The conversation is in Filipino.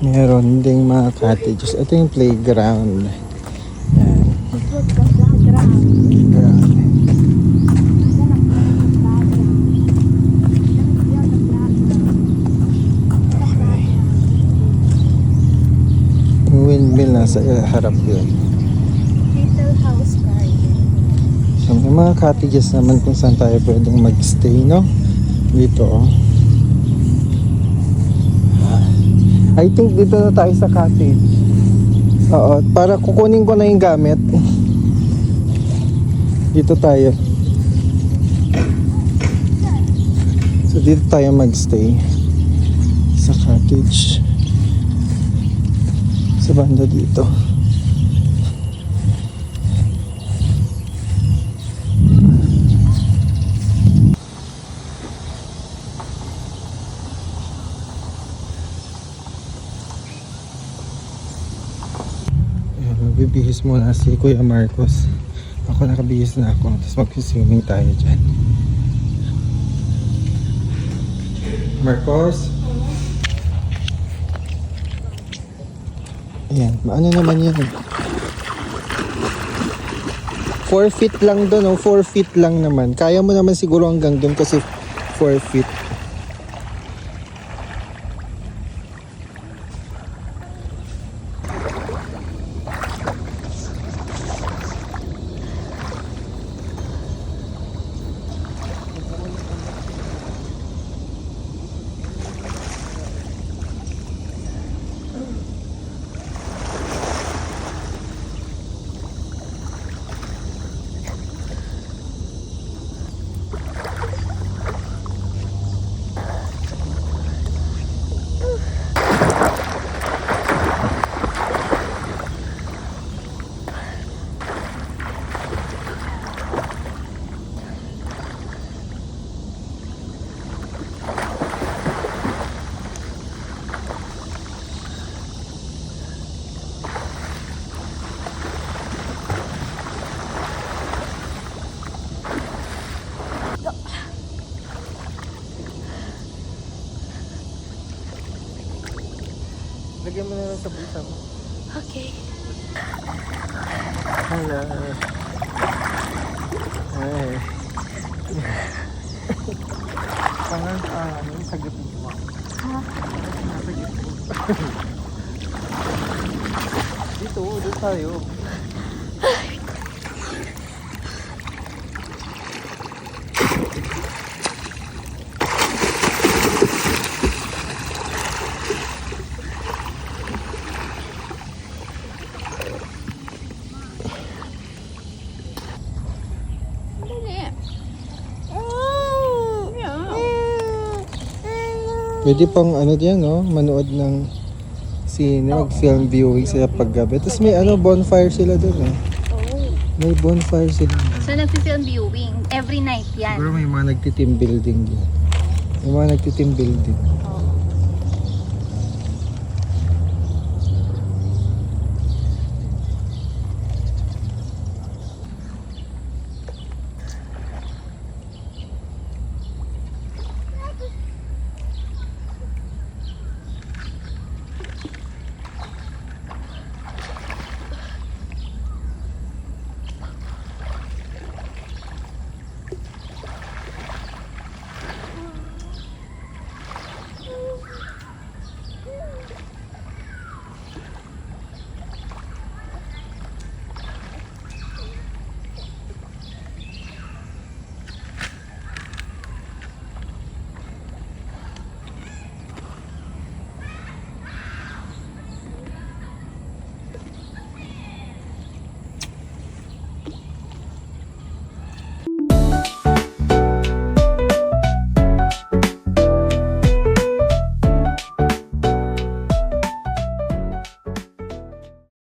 Meron ding mga cottages. Ito yung playground. Yan. Playground. Yung windmill nasa harap yun. Little house garden. So, may mga cottages naman kung saan tayo pwedeng magstay, no? Dito, oh. I think dito na tayo sa cottage. Oo, para kukunin ko na yung gamit. Dito tayo. So, dito tayo magstay. Sa cottage. Sa banda dito. Magbibihis muna si Kuya Marcos. Ako nakabihis na ako. Tapos mag-swimming tayo dyan. Marcos? Ayan. Ano naman yan? 4 feet lang doon. 4 feet lang naman. Kaya mo naman siguro hanggang doon kasi 4 feet. Lagyan mo na lang sa bulsa mo. Okay. Hello. Hey. Pangan sa gitna mo. Ha? Nasa gitna. Dito, doon tayo. Pwede pang ano diyan, no? Manood ng sine, mag-film viewing sila paggabi. Tapos may bonfire sila doon, eh. Oh. May bonfire sila. So, nag-film viewing. Every night yan. Pero may mga nagti-team building din. May mga nagti-team building.